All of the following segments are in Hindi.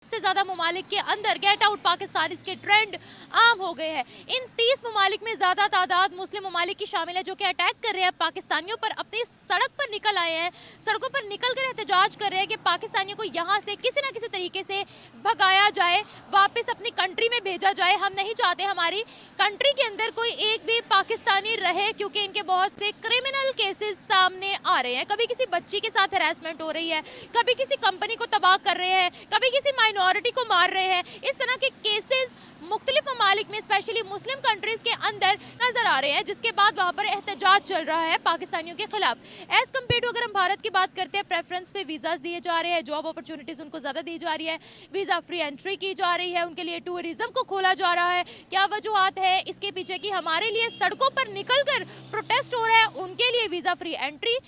से ज्यादा ममालिक के अंदर गेट आउट पाकिस्तान इसके ट्रेंड आम हो गए हैं। इन 30 ममालिक में ज्यादा तादाद मुस्लिम ममालिक की शामिल है जो कि अटैक कर रहे हैं पाकिस्तानियों पर, अपनी सड़क पर निकल आए हैं, सड़कों पर निकल कर एहतजाज कर रहे हैं कि पाकिस्तानियों को यहाँ से किसी ना किसी तरीके से भगाया जाए, वापस अपनी कंट्री में भेजा जाए। हम नहीं चाहते हमारी कंट्री के अंदर कोई एक भी पाकिस्तानी रहे, क्योंकि इनके बहुत से क्रिमिनल केसेस सामने आ रहे हैं। कभी किसी बच्ची के साथ हैरेसमेंट हो रही है, कभी किसी कंपनी को तबाह कर रहे हैं, कभी किसी माइनॉरिटी को मार रहे हैं। इस तरह के केसेस मुख्तलिफ ममालिक में स्पेशली मुस्लिम कंट्रीज के अंदर नजर आ रहे हैं, जिसके बाद वहाँ पर एहतजाज चल रहा है पाकिस्तानियों के खिलाफ। एज कम्पेयर टू अगर हम भारत की बात करते हैं, प्रेफरेंस पे वीज़ाज दिए जा रहे हैं, जॉब अपॉर्चुनिटीज़ उनको ज़्यादा दी जा रही है, वीज़ा फ्री एंट्री की जा रही है, उनके लिए टूरिज्म को खोला जा रहा है। क्या वजूहत है इसके पीछे कि हमारे लिए सड़कों पर निकल कर प्रोटेस्ट हो रहा है, उनके लिए visa free entry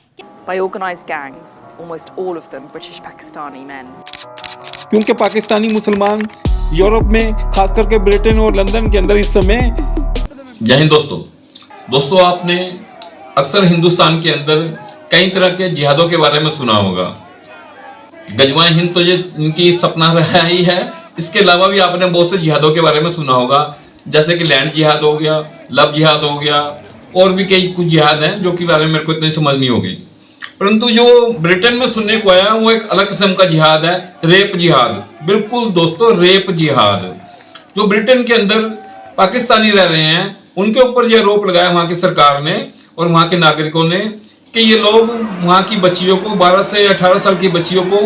by organised gangs, almost all of them British Pakistani men. क्योंकि पाकिस्तानी मुसलमान यूरोप में खास करके ब्रिटेन और लंदन के अंदर इस समय। जय हिंद दोस्तों, आपने अक्सर हिंदुस्तान के अंदर कई तरह के जिहादों के बारे में सुना होगा। गजवाए हिंद तो ये इनकी सपना रहा ही है। इसके अलावा भी आपने बहुत से जिहादों के बारे में सुना होगा, जैसे कि लैंड जिहाद हो गया, लव जिहाद हो गया, और भी कई कुछ जिहाद हैं जो कि बारे में मेरे को इतनी समझ नहीं होगी। परंतु जो ब्रिटेन में सुनने को आया वो एक अलग किस्म का जिहाद है, रेप जिहाद। बिल्कुल दोस्तों, रेप जिहाद। जो ब्रिटेन के अंदर पाकिस्तानी रह रहे हैं उनके ऊपर यह आरोप लगाया वहां की सरकार ने और वहां के नागरिकों ने कि ये लोग वहां की बच्चियों को, 12 से 18 साल की बच्चियों को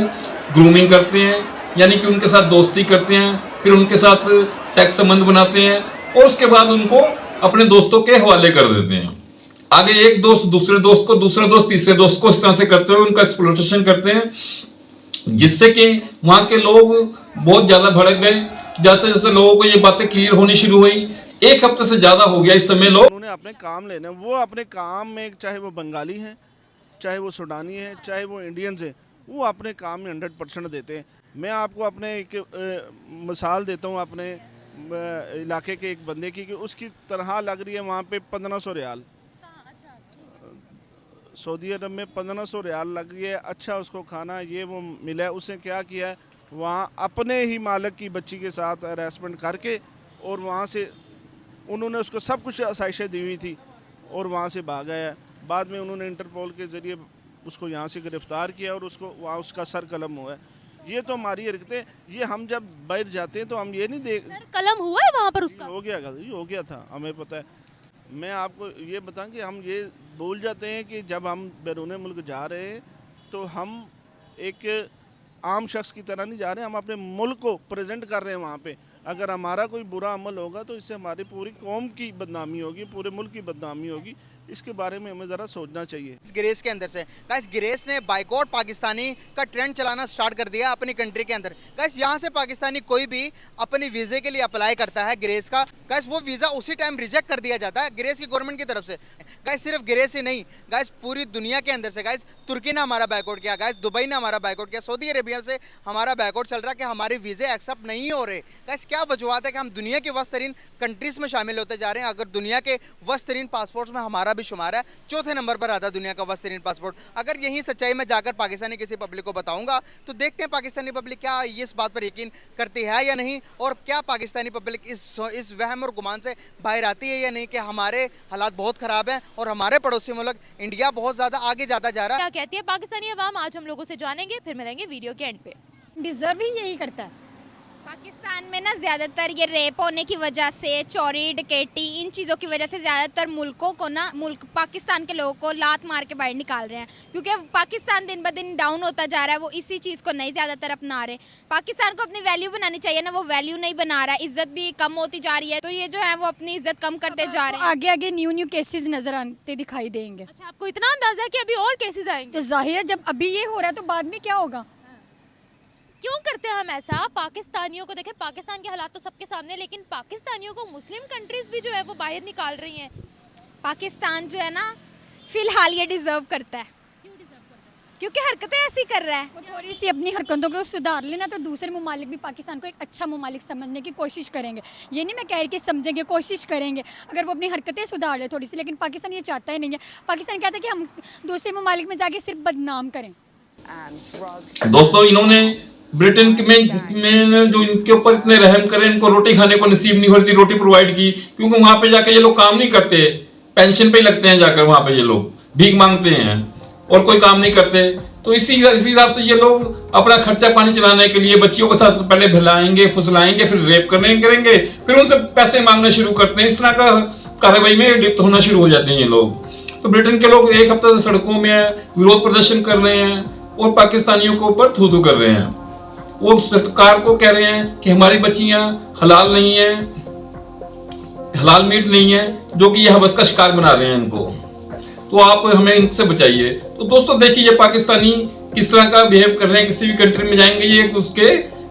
ग्रूमिंग करते हैं, यानी कि उनके साथ दोस्ती करते हैं, फिर उनके साथ सेक्स संबंध बनाते हैं और उसके बाद उनको अपने दोस्तों के हवाले कर देते हैं। आगे एक दोस्त दूसरे दोस्त को, दूसरा दोस्त तीसरे दोस्त को, इस तरह से करते हुए उनका एक्सप्लॉयटेशन करते हैं, जिससे कि वहां के लोग बहुत ज्यादा भड़क गए। जैसे जैसे लोगों को ये बातें क्लियर होनी शुरू हुई, एक हफ्ते से ज्यादा हो गया इस समय लोग उन्होंने अपने काम लेने, वो अपने काम में, चाहे वो बंगाली हैं, चाहे वो सुडानी है, चाहे वो इंडियंस हैं, वो अपने काम में 100% देते हैं। मैं आपको अपने एक मिसाल देता हूँ अपने इलाके के एक बंदे की, कि उसकी तनख्वाह लग रही है वहाँ पे 1500 रियाल। सऊदी अरब में 1500 रियाल लग गई है। अच्छा, उसको खाना ये वो मिला है। उसने क्या किया है, वहाँ अपने ही मालिक की बच्ची के साथ हरासमेंट करके और वहाँ से उन्होंने उसको सब कुछ आसाइशें दी हुई थी और वहाँ से भाग गया। बाद में उन्होंने इंटरपोल के ज़रिए उसको यहाँ से गिरफ़्तार किया और उसको वहाँ उसका सर कलम हुआ है। ये तो हमारी हरकतें, ये हम जब बाहर जाते हैं तो हम ये नहीं देख, सर कलम हुआ है वहाँ पर उसका, हो गया था, हमें पता है। मैं आपको ये बताऊं कि हम ये भूल जाते हैं कि जब हम बैरून मुल्क जा रहे हैं तो हम एक आम शख्स की तरह नहीं जा रहे, हम अपने मुल्क को प्रेजेंट कर रहे हैं वहाँ पे। अगर हमारा कोई बुरा अमल होगा तो इससे हमारी पूरी कौम की बदनामी होगी, पूरे मुल्क की बदनामी होगी। इसके बारे में हमें ज़रा सोचना चाहिए। इस गिरेस के अंदर से गाइस, गिरेस ने बाइकआउट पाकिस्तानी का ट्रेंड चलाना स्टार्ट कर दिया अपनी कंट्री के अंदर। गाइस, यहाँ से पाकिस्तानी कोई भी अपने वीज़े के लिए अप्लाई करता है गिरेस का, गाइस वो वीज़ा उसी टाइम रिजेक्ट कर दिया जाता है गिरेस की गवर्नमेंट की तरफ से। गाइस, सिर्फ गिरेस ही नहीं, गाइस पूरी दुनिया के अंदर से, गाइस तुर्की ने हमारा बाइकआउट किया, गाइस दुबई ने हमारा बाइकआउट किया, सऊदी अरेबिया से हमारा बाइकआउट चल रहा है कि हमारे वीज़े एक्सेप्ट नहीं हो रहे। गाइस, क्या वजूहत है कि हम दुनिया के वस्तरीन कंट्रीज़ में शामिल होते जा रहे हैं? अगर दुनिया के वस्तरीन पासपोर्ट्स में हमारा भी शुमार है, चौथे नंबर पर आता है दुनिया का वस्तरीन पासपोर्ट। अगर यही सच्चाई में जाकर पाकिस्तानी किसी पब्लिक को बताऊंगा तो देखते हैं पाकिस्तानी पब्लिक क्या इस बात पर यकीन करती है या नहीं, और क्या पाकिस्तानी पब्लिक इस वहम और गुमान से बाहर आती है या नहीं कि हमारे हालात बहुत ख़राब हैं और हमारे पड़ोसी मुल्क इंडिया बहुत ज़्यादा आगे जाता जा रहा है। क्या कहती है पाकिस्तानी अवाम, आज हम लोगों से जानेंगे, फिर मिलेंगे वीडियो के एंड पे। डिजर्व ही यही करता है। पाकिस्तान में ना ज़्यादातर ये रेप होने की वजह से, चोरी डकैती, इन चीज़ों की वजह से ज़्यादातर मुल्कों को ना, पाकिस्तान के लोगों को लात मार के बाहर निकाल रहे हैं, क्योंकि पाकिस्तान दिन ब दिन डाउन होता जा रहा है। वो इसी चीज़ को नहीं ज़्यादातर अपना रहे। पाकिस्तान को अपनी वैल्यू बनानी चाहिए ना, वो वैल्यू नहीं बना रहा है, इज्जत भी कम होती जा रही है। तो ये जो है वो अपनी इज्जत कम करते जा रहे हैं। आगे आगे न्यू केसेस नजर आते दिखाई देंगे। अच्छा, आपको इतना अंदाजा है कि अभी और केसेस आएंगे? तो जाहिर है जब अभी ये हो रहा है तो बाद में क्या होगा? क्यों करते हैं हम ऐसा? पाकिस्तानियों को देखें, पाकिस्तान के हालात तो सबके सामने, लेकिन पाकिस्तानियों को मुस्लिम कंट्रीज भी जो है वो बाहर निकाल रही हैं। पाकिस्तान जो है ना फ़िलहाल ये डिज़र्व करता है। क्यों डिजर्व करता है? क्योंकि हरकतें ऐसी कर रहा है। वो थोड़ी सी अपनी हरकतों को सुधार लेना तो दूसरे ममालिक भी पाकिस्तान को एक अच्छा ममालिक समझने की कोशिश करेंगे। ये नहीं मैं कह रही कि समझेंगे, कोशिश करेंगे अगर वो अपनी हरकतें सुधार ले थोड़ी सी, लेकिन पाकिस्तान ये चाहता ही नहीं है। पाकिस्तान कहता है कि हम दूसरे ममालिक में जाके सिर्फ बदनाम करें। दोस्तों, इन्होंने ब्रिटेन में जो इनके ऊपर इतने रहम करें, इनको रोटी खाने को नसीब नहीं हो रही थी, रोटी प्रोवाइड की, क्योंकि वहां पे जाके ये लोग काम नहीं करते, पेंशन पे ही लगते हैं जाकर, वहां पे ये लोग भीख मांगते हैं और कोई काम नहीं करते। तो इसी हिसाब से ये लोग अपना खर्चा पानी चलाने के लिए बच्चियों के साथ पहले भिलाएंगे, फुसलाएंगे, फिर रेप करेंगे, फिर उनसे पैसे मांगना शुरू करते हैं। इस तरह का कार्रवाई में लिप्त होना शुरू हो जाते हैं ये लोग। तो ब्रिटेन के लोग एक हफ्ते से सड़कों में विरोध प्रदर्शन कर रहे हैं और पाकिस्तानियों के ऊपर थू कर रहे हैं। वो सरकार को कह रहे हैं कि हमारी बच्चियां हलाल नहीं है, हलाल मीट नहीं है, जो कि ये हवस का शिकार बना रहे हैं इनको, तो आप हमें इनसे बचाइए। तो दोस्तों देखिए ये पाकिस्तानी किस तरह का बिहेव कर रहे हैं, किसी भी कंट्री में जाएंगे ये उसके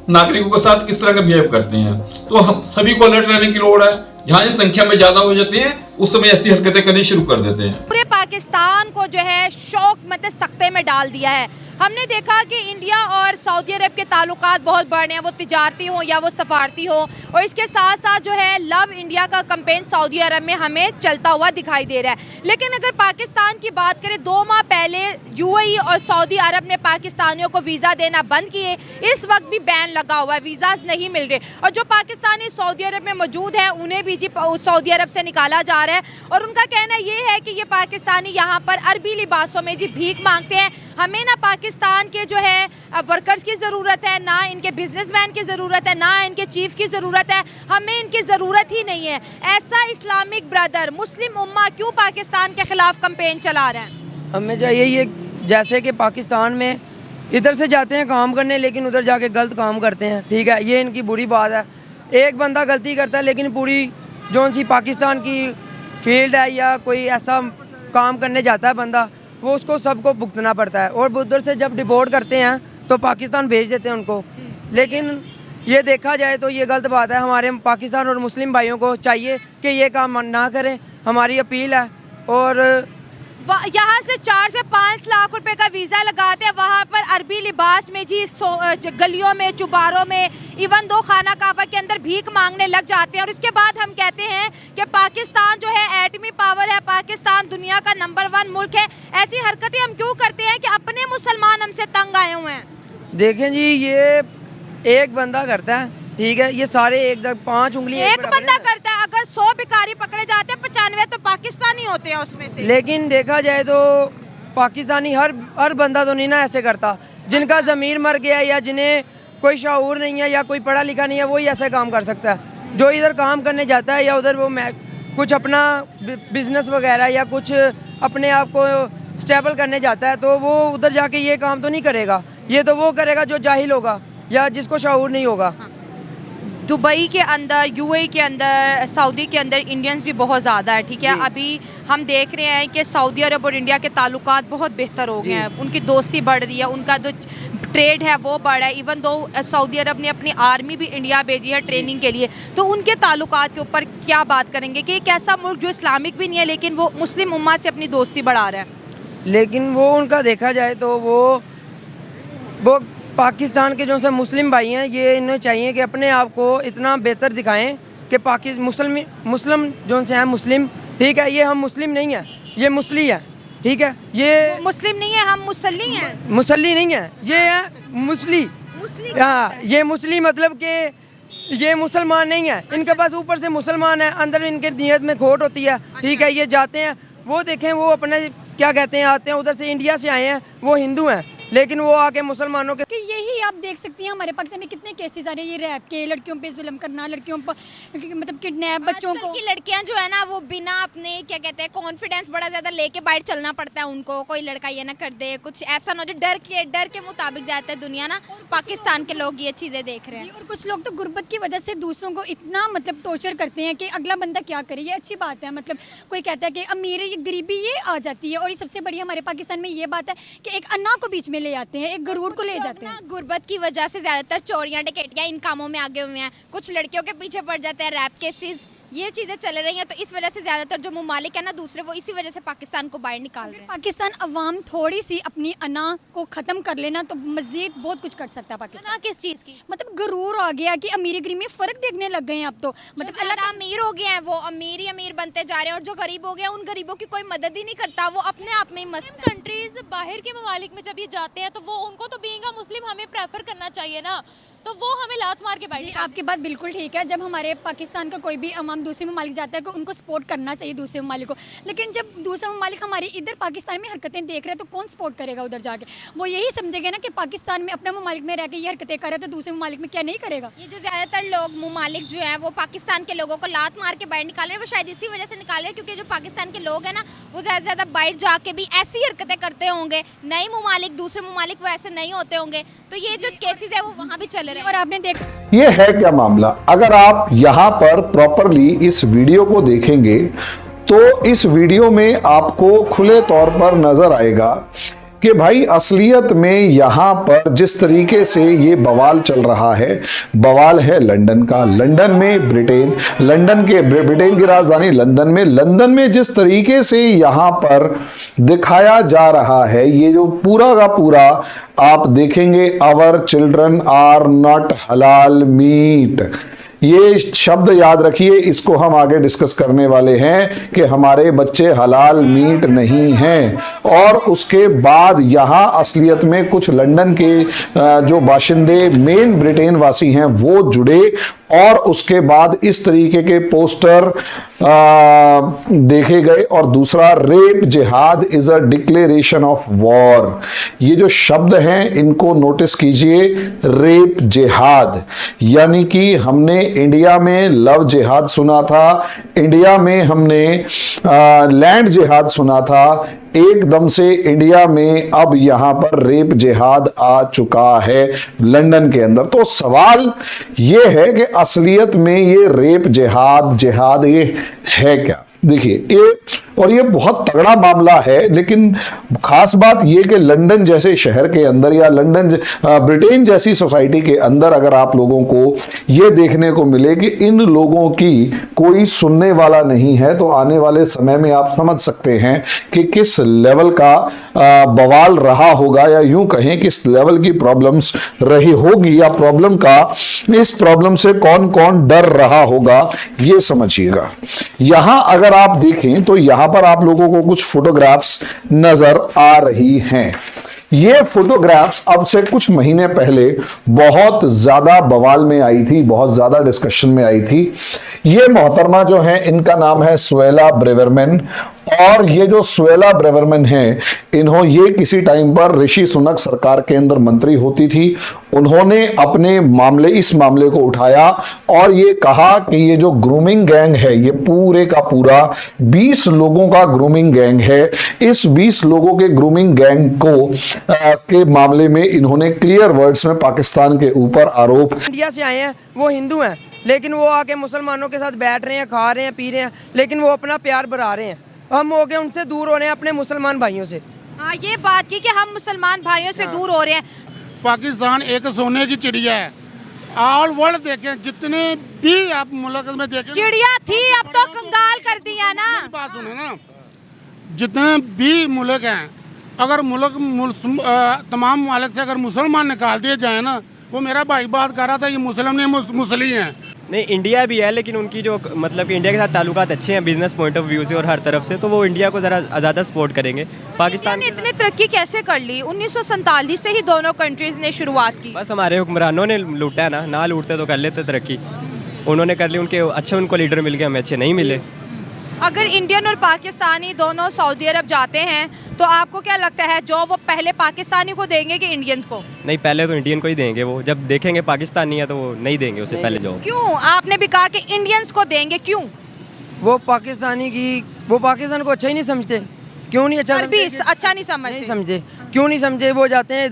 नागरिकों के साथ किस तरह का बिहेव करते हैं। तो हम सभी को अलर्ट रहने की लोड़ है। जहां ये संख्या में ज्यादा हो जाते हैं उस समय ऐसी हरकतें करनी शुरू कर देते हैं। पूरे पाकिस्तान को जो है शौक मतलब सख्ते में डाल दिया है। हमने देखा कि इंडिया और सऊदी अरब के ताल्लुकात बहुत बड़े हैं, वो तिजारती हो या वो सफारती हो, और इसके साथ साथ जो है लव इंडिया का कैंपेन सऊदी अरब में हमें चलता हुआ दिखाई दे रहा है। लेकिन अगर पाकिस्तान की बात करें, 2 माह पहले यूएई और सऊदी अरब ने पाकिस्तानियों को वीज़ा देना बंद किए। इस वक्त भी बैन लगा हुआ है, वीज़ाज नहीं मिल रहे, और जो पाकिस्तानी सऊदी अरब में मौजूद हैं उन्हें भी जी सऊदी अरब से निकाला जा रहा है। और उनका कहना ये है कि ये पाकिस्तानी यहाँ पर अरबी लिबासों में जी भीख मांगते हैं। हमें ना पाकिस्तान के जो है वर्कर्स की ज़रूरत है, ना इनके बिजनेसमैन की ज़रूरत है, ना इनके चीफ की ज़रूरत है, हमें इनकी ज़रूरत ही नहीं है। ऐसा इस्लामिक ब्रदर मुस्लिम उम्मा क्यों पाकिस्तान के ख़िलाफ़ कैंपेन चला रहे हैं? हमें चाहिए ये, जैसे कि पाकिस्तान में इधर से जाते हैं काम करने, लेकिन उधर जाके गलत काम करते हैं, ठीक है, ये इनकी बुरी बात है। एक बंदा गलती करता है लेकिन पूरी जो सी पाकिस्तान की फील्ड है या कोई ऐसा काम करने जाता है बंदा, वो उसको सबको भुगतना पड़ता है। और उधर से जब डिपोर्ट करते हैं तो पाकिस्तान भेज देते हैं उनको। लेकिन ये देखा जाए तो ये गलत बात है। हमारे पाकिस्तान और मुस्लिम भाइयों को चाहिए कि ये काम ना करें, हमारी अपील है। और यहाँ से 4 से 5 लाख रुपए का वीज़ा लगाते हैं, वहाँ पर अरबी लिबास में जी गलियों में, चुबारों में, इवन 2 खाना काबा के अंदर भीख मांगने लग जाते हैं। और इसके बाद हम कहते हैं कि पाकिस्तान जो है एटमी पावर है, पाकिस्तान दुनिया का नंबर 1 मुल्क है। ऐसी हरकतें हम क्यों करते हैं कि अपने मुसलमान हमसे तंग आए हुए हैं? देखें जी, ये एक बंदा करता है, ठीक है, ये सारे 5 उंगली एक बंदा करता है। अगर 100 भिखारी पकड़े जाते हैं, 95 तो पाकिस्तानी होते हैं उसमें से। लेकिन देखा जाए तो पाकिस्तानी हर बंदा तो नहीं ना ऐसे करता। जिनका ज़मीर मर गया या जिन्हें कोई शऊर नहीं है या कोई पढ़ा लिखा नहीं है, वही ऐसा काम कर सकता है। जो इधर काम करने जाता है या उधर वो कुछ अपना बिजनेस वगैरह या कुछ अपने आप को स्टेबल करने जाता है, तो वो उधर जाके ये काम तो नहीं करेगा। ये तो वो करेगा जो जाहिल होगा या जिसको शऊर नहीं होगा। दुबई के अंदर, यूएई के अंदर, सऊदी के अंदर इंडियंस भी बहुत ज़्यादा है, ठीक है। अभी हम देख रहे हैं कि सऊदी अरब और इंडिया के ताल्लुकात बहुत बेहतर हो गए हैं, उनकी दोस्ती बढ़ रही है, उनका जो ट्रेड है वो बढ़ा है। इवन दो सऊदी अरब ने अपनी आर्मी भी इंडिया भेजी है ट्रेनिंग के लिए। तो उनके ताल्लुकात के ऊपर क्या बात करेंगे कि एक ऐसा मुल्क जो इस्लामिक भी नहीं है लेकिन वो मुस्लिम उम्मा से अपनी दोस्ती बढ़ा रहा है? लेकिन वो उनका देखा जाए तो वो पाकिस्तान के जो से मुस्लिम भाई हैं, ये इन्हें चाहिए कि अपने आप को इतना बेहतर दिखाएं कि मुस्लिम जो से हैं मुस्लिम, ठीक है, ये हम मुस्लिम नहीं हैं, ये मुस्ली है, ठीक है, ये मुस्लिम नहीं है, हम मुसल्ली हैं। मुसल्ली नहीं है, ये है मुस्ली। हाँ, ये मुस्ली मतलब कि ये मुसलमान नहीं है। इनके पास ऊपर से मुसलमान है, अंदर इनके नीयत में खोट होती है, ठीक है। ये जाते हैं, वो देखें, वो अपने क्या कहते हैं, आते हैं उधर से, इंडिया से आए हैं, वो हिंदू हैं, लेकिन वो आके मुसलमानों के कि यही आप देख सकती हैं हमारे पाकिस्तान में कितने केसेस आ रहे हैं, ये रैप के, लड़कियों पे जुल्म करना, लड़कियों पर मतलब किडनैप, बच्चों को। की लड़कियां जो है ना वो बिना अपने क्या कहते हैं कॉन्फिडेंस बड़ा ज्यादा लेके बाहर चलना पड़ता है उनको। कोई लड़का ये ना कर दे, कुछ ऐसा ना हो जो डर के मुताबिक जाता है दुनिया ना। पाकिस्तान के लोग ये चीज़ें देख रहे हैं। और कुछ लोग तो गुर्बत की वजह से दूसरों को इतना मतलब टॉर्चर करते हैं कि अगला बंदा क्या करे। ये अच्छी बात है, मतलब कोई कहता है कि अमीर है, ये गरीबी ये आ जाती है। और ये सबसे बड़ी हमारे पाकिस्तान में ये बात है कि एक अन्ना को बीच में ले आते हैं, एक गरूर को ले जाते हैं। गुर्बत की वजह से ज्यादातर चोरियां डकैतियां इन कामों में आगे हुए हैं। कुछ लड़कियों के पीछे पड़ जाते हैं, रैप केसेस ये चीज़ें चल रही हैं, तो इस वजह से ज़्यादातर जो ममालिक है ना दूसरे, वो इसी वजह से पाकिस्तान को बाहर निकाल रहे हैं। पाकिस्तान अवाम थोड़ी सी अपनी अना को ख़त्म कर लेना तो मज़ीद बहुत कुछ कर सकता है पाकिस्तान। किस चीज़ की? मतलब गरूर आ गया कि अमीर गरीब में फ़र्क देखने लग गए हैं अब तो। मतलब अल्लाह अमीर हो गए हैं, वो अमीर ही अमीर बनते जा रहे हैं, और जो गरीब हो गए हैं उन गरीबों की कोई मदद ही नहीं करता, वो अपने आप में ही मस्त हैं। कंट्रीज बाहर के ममालिक में जब ये जाते हैं तो वो उनको तो बीइंग अ मुस्लिम हमें प्रेफर करना चाहिए ना, तो वो हमें लात मार के जी बैठ। आपकी बात बिल्कुल ठीक है। जब हमारे पाकिस्तान का कोई भी अवाम दूसरे ममालिक जाता है तो उनको सपोर्ट करना चाहिए दूसरे ममालिक को, लेकिन जब दूसरे ममालिक हमारी इधर पाकिस्तान में हरकतें देख रहे हैं तो कौन सपोर्ट करेगा उधर जाके? वो यही समझेंगे ना कि पाकिस्तान में अपने ममालिक में रह के ये हरकतें कर रहे हैं तो दूसरे ममालिक में क्या नहीं करेगा। ये जो ज़्यादातर लोग ममालिक जो है वो पाकिस्तान के लोगों को लात मार के बाहर निकाल रहे हैं, वो शायद इसी वजह से निकाल रहे हैं क्योंकि जो पाकिस्तान के लोग हैं ना वो ज़्यादा से ज़्यादा बाहर जाके भी ऐसी हरकतें करते होंगे, नए ममालिक दूसरे ममालिक वो ऐसे नहीं होते होंगे, तो ये जो केसेस है वो वहाँ भी चल रहे हैं। और आपने देखा ये है क्या मामला। अगर आप यहाँ पर प्रॉपरली इस वीडियो को देखेंगे तो इस वीडियो में आपको खुले तौर पर नजर आएगा कि भाई असलियत में यहाँ पर जिस तरीके से ये बवाल चल रहा है, बवाल है लंदन का। लंदन में ब्रिटेन की राजधानी लंदन में जिस तरीके से यहाँ पर दिखाया जा रहा है, ये जो पूरा का पूरा आप देखेंगे, आवर चिल्ड्रन आर नॉट हलाल मीट, ये शब्द याद रखिए, इसको हम आगे डिस्कस करने वाले हैं कि हमारे बच्चे हलाल मीट नहीं हैं। और उसके बाद यहाँ असलियत में कुछ लंदन के जो बाशिंदे मेन ब्रिटेन वासी हैं वो जुड़े, और उसके बाद इस तरीके के पोस्टर देखे गए। और दूसरा, रेप जिहाद is a declaration of war. ये जो शब्द हैं इनको नोटिस कीजिए, रेप जिहाद, यानी कि हमने इंडिया में लव जिहाद सुना था, इंडिया में हमने लैंड जिहाद सुना था, एकदम से इंडिया में अब यहां पर रेप जिहाद आ चुका है लंदन के अंदर। तो सवाल ये है कि असलियत में ये रेप जिहाद ये है क्या? देखिए ये बहुत तगड़ा मामला है, लेकिन खास बात ये कि लंदन जैसे शहर के अंदर या ब्रिटेन जैसी सोसाइटी के अंदर अगर आप लोगों को ये देखने को मिले कि इन लोगों की कोई सुनने वाला नहीं है, तो आने वाले समय में आप समझ सकते हैं कि किस लेवल का बवाल रहा होगा, या यूं कहें किस लेवल की प्रॉब्लम्स रही होगी, या इस प्रॉब्लम से कौन कौन डर रहा होगा, ये समझिएगा। यहां अगर आप देखें तो यहां पर आप लोगों को कुछ फोटोग्राफ्स नजर आ रही हैं। ये फोटोग्राफ्स अब से कुछ महीने पहले बहुत ज्यादा बवाल में आई थी, बहुत ज्यादा डिस्कशन में आई थी। ये मोहतरमा जो है, इनका नाम है सुएला ब्रेवरमैन, और ये जो सुएला ब्रेवरमैन है, ये किसी टाइम पर ऋषि सुनक सरकार के अंदर मंत्री होती थी। उन्होंने इस मामले को उठाया और ये कहा कि ये जो ग्रूमिंग गैंग है, ये पूरे का पूरा 20 लोगों का ग्रूमिंग गैंग है। इस 20 लोगों के ग्रूमिंग गैंग के मामले में इन्होंने क्लियर वर्ड्स में पाकिस्तान के ऊपर आरोप। इंडिया से आए हैं, वो हिंदू हैं, लेकिन वो आके मुसलमानों के साथ बैठ रहे हैं, खा रहे हैं, पी रहे हैं, लेकिन वो अपना प्यार बढ़ा रहे हैं। हम हो गए उनसे दूर हो रहे हैं, अपने मुसलमान भाइयों से। हाँ, ये बात की कि हम मुसलमान भाइयों से दूर हो रहे हैं। पाकिस्तान एक सोने की चिड़िया है। ऑल वर्ल्ड देखें, जितने भी आप मुल्क में देखें, चिड़िया थी, अब तो कंगाल कर दिया ना। बात सुने ना, जितने भी मुल्क हैं, अगर तमाम मुल्क से अगर मुसलमान निकाल दिए जाए ना, वो मेरा भाई बात कर रहा था, ये मुस्लिम नहीं मुसली हैं। नहीं, इंडिया भी है, लेकिन उनकी जो मतलब इंडिया के साथ ताल्लुकात अच्छे हैं बिजनेस पॉइंट ऑफ व्यू से और हर तरफ से, तो वो इंडिया को ज़रा ज़्यादा सपोर्ट करेंगे। पाकिस्तान ने इतनी तरक्की कैसे कर ली? 1947 से ही दोनों कंट्रीज ने शुरुआत की। बस हमारे हुक्मरानों ने लूटा है ना लूटते तो कर लेते तरक्की। उन्होंने कर ली, उनको लीडर मिल गए, हमें अच्छे नहीं मिले। अगर इंडियन और पाकिस्तानी दोनों सऊदी अरब जाते हैं तो आपको क्या लगता है, जॉब वो पहले पाकिस्तानी को देंगे कि इंडियंस को? नहीं, पहले तो इंडियन को ही देंगे। वो जब देखेंगे पाकिस्तानी है तो वो नहीं देंगे उसे पहले जॉब। क्यों? आपने भी कहा कि इंडियंस को देंगे, क्यों? वो पाकिस्तान को अच्छा ही नहीं समझते। क्यों नहीं अच्छा नहीं समझते? क्यों नहीं समझे? वो जाते हैं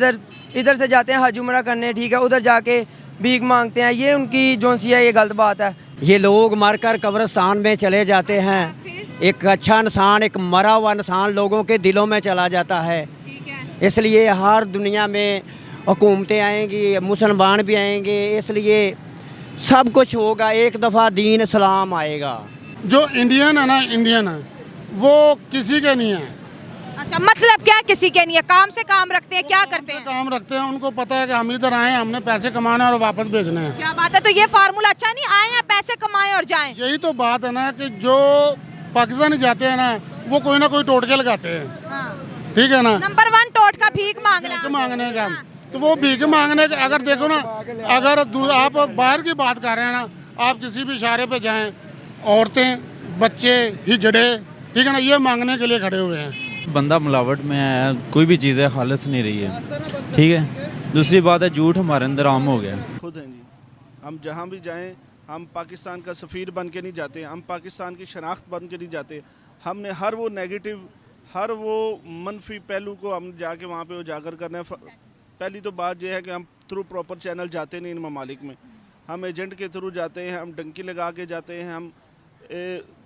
इधर से जाते हैं हज उमरा करने, ठीक है, उधर जाके भीख मांगते हैं। ये उनकी जो सी है, ये गलत बात है। ये लोग मरकर कब्रिस्तान में चले जाते हैं। एक अच्छा इंसान, एक मरा हुआ इंसान लोगों के दिलों में चला जाता है। इसलिए हर दुनिया में हुकूमतें आएंगी, मुसलमान भी आएंगे, इसलिए सब कुछ होगा। एक दफ़ा दीन इस्लाम आएगा। जो इंडियन है ना, इंडियन है, वो किसी के नहीं है। अच्छा, मतलब क्या किसी के नहीं है? काम से काम रखते हैं, क्या करते हैं? काम रखते हैं, उनको पता है कि हम इधर आए हैं, हमने पैसे कमाने और वापस भेजने हैं। क्या बात है, तो ये फार्मूला अच्छा नहीं, आए हैं पैसे कमाएं और जाएं। यही तो बात है ना कि जो पाकिस्तानी जाते हैं ना, वो कोई ना कोई टोटके लगाते हैं। ठीक है ना, नंबर 1 टोटका भीख मांगने का। तो वो भीख मांगने का, अगर देखो ना, अगर आप बाहर की बात कर रहे हैं ना, आप किसी भी इशारे पे जाएं, औरतें, बच्चे, हिजड़े, ठीक है ना, ये मांगने के लिए खड़े हुए हैं। बंदा मिलावट में है, कोई भी चीज़ है खालिस नहीं रही है। ठीक है, दूसरी बात है झूठ हमारे अंदर आम हो गया। खुद हैं जी, हम जहाँ भी जाएं, हम पाकिस्तान का सफ़ीर बन के नहीं जाते, हम पाकिस्तान की शनाख्त बन के नहीं जाते। हमने हर वो नेगेटिव, हर वो मनफी पहलू को हम जाके वहाँ पे उजागर करना है। पहली तो बात यह है कि हम थ्रू प्रॉपर चैनल जाते नहीं इन ममालिक में, हम एजेंट के थ्रू जाते हैं, हम डंकी लगा के जाते हैं, हम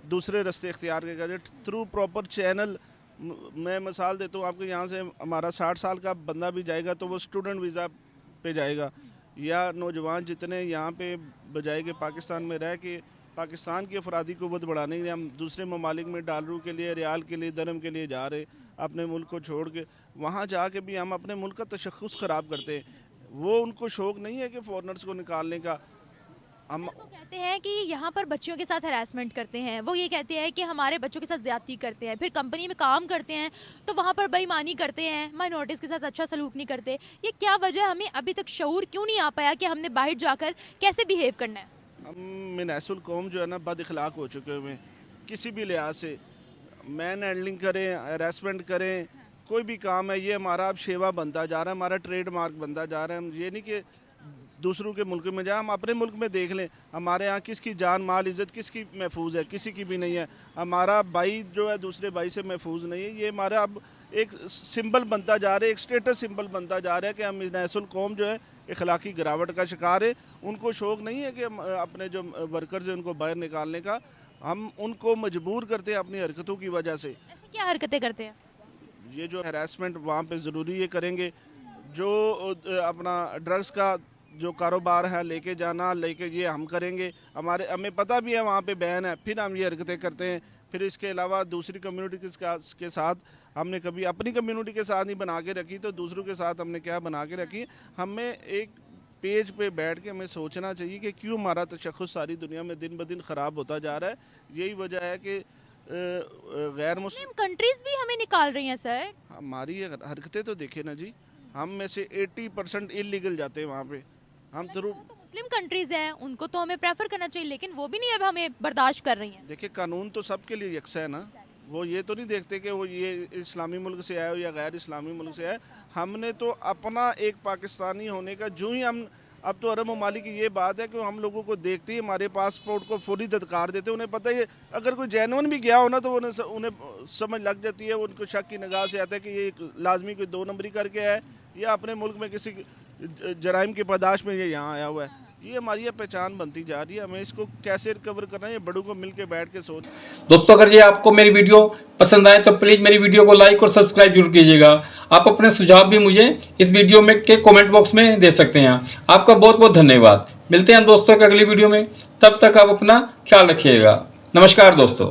दूसरे रास्ते इख्तियार के करें थ्रू प्रॉपर चैनल। मैं मिसाल देता हूँ आपको, यहाँ से हमारा 60 साल का बंदा भी जाएगा तो वो स्टूडेंट वीज़ा पे जाएगा, या नौजवान जितने यहाँ पे बजाय के पाकिस्तान में रह के पाकिस्तान की अफरादी क़ुव्वत बढ़ाने के लिए हम दूसरे ममालिक में डॉलरों के लिए, रियाल के लिए, दरम के लिए जा रहे, अपने मुल्क को छोड़ के वहाँ जाके भी हम अपने मुल्क का तशख़्ख़ुस ख़राब करते हैं। वो उनको शौक़ नहीं है कि फ़ॉरनर्स को निकालने का। हम कहते हैं कि यहाँ पर बच्चियों के साथ हरासमेंट करते हैं, वो ये कहते हैं कि हमारे बच्चों के साथ ज़्यादती करते हैं, फिर कंपनी में काम करते हैं तो वहाँ पर बेईमानी करते हैं, माइनॉरिटीज़ के साथ अच्छा सलूक नहीं करते। ये क्या वजह है, हमें अभी तक शऊर क्यों नहीं आ पाया कि हमने बाहर जाकर कैसे बिहेव करना है? हम मिनासुल कौम जो है ना, बद इखलाक हो चुके हुए हैं किसी भी लिहाज से। मैन हैंडलिंग करें, हरासमेंट करें, कोई भी काम है, ये हमारा अब शेवा बनता जा रहा है, हमारा ट्रेडमार्क बनता जा रहा है। हम ये नहीं कि दूसरों के मुल्क में जाए, हम अपने मुल्क में देख लें हमारे यहाँ किसकी जान माल इज़्ज़त किसकी महफूज है, किसी की भी नहीं है। हमारा भाई जो है दूसरे भाई से महफूज नहीं है। ये हमारा अब एक सिंबल बनता जा रहा है, एक स्टेटस सिंबल बनता जा रहा है कि हम मिनासुल कौम जो है इखलाकी गिरावट का शिकार है। उनको शौक़ नहीं है कि हम अपने जो वर्कर्स हैं उनको बाहर निकालने का, हम उनको मजबूर करते हैं अपनी हरकतों की वजह से। ऐसे क्या हरकतें करते हैं? ये जो हरासमेंट वहाँ पे ज़रूरी ये करेंगे, जो अपना ड्रग्स का जो कारोबार है लेके जाना, लेके ये हम करेंगे। हमें पता भी है वहाँ पे बैन है, फिर हम ये हरकतें करते हैं। फिर इसके अलावा दूसरी कम्युनिटी के साथ हमने कभी अपनी कम्युनिटी के साथ नहीं बना के रखी, तो दूसरों के साथ हमने क्या बना के रखी। हमें एक पेज पे बैठ के हमें सोचना चाहिए कि क्यों हमारा तशख़्ख़ुस सारी दुनिया में दिन ब दिन ख़राब होता जा रहा है। यही वजह है कि गैर मुस्लिम कंट्रीज़ भी हमें निकाल रही हैं सर। हमारी हरकतें तो देखे ना जी, हम में से 80% इलीगल जाते हैं वहाँ पे। हम तो मुस्लिम कंट्रीज़ हैं, उनको तो हमें प्रेफर करना चाहिए, लेकिन वो भी नहीं अब हमें बर्दाश्त कर रही हैं। देखिए, कानून तो सबके लिए यकसा है ना, वो ये तो नहीं देखते कि वो ये इस्लामी मुल्क से आए हो या गैर इस्लामी मुल्क से आए। हमने तो अपना एक पाकिस्तानी होने का जो ही हम, अब तो अरब ममालिक की ये बात है कि हम लोगों को देखते ही हमारे पासपोर्ट को फौरी धत्कार देते हैं। उन्हें पता है अगर कोई जेन्युइन भी गया हो ना तो उन्हें समझ लग जाती है, उनको शक की निगाह से आता है कि ये लाजमी कोई 2 नंबरी करके है या अपने मुल्क में किसी जराइम की पादाश में ये यहाँ आया हुआ है। ये हमारी ये पहचान बनती जा रही है, हमें इसको कैसे रिकवर करना है, ये बड़ों को मिलकर बैठ के सोच। दोस्तों, अगर ये आपको मेरी वीडियो पसंद आए तो प्लीज़ मेरी वीडियो को लाइक और सब्सक्राइब जरूर कीजिएगा। आप अपने सुझाव भी मुझे इस वीडियो में के कमेंट बॉक्स में दे सकते हैं। आपका बहुत बहुत धन्यवाद। मिलते हैं दोस्तों के अगली वीडियो में, तब तक आप अपना ख्याल रखिएगा। नमस्कार दोस्तों।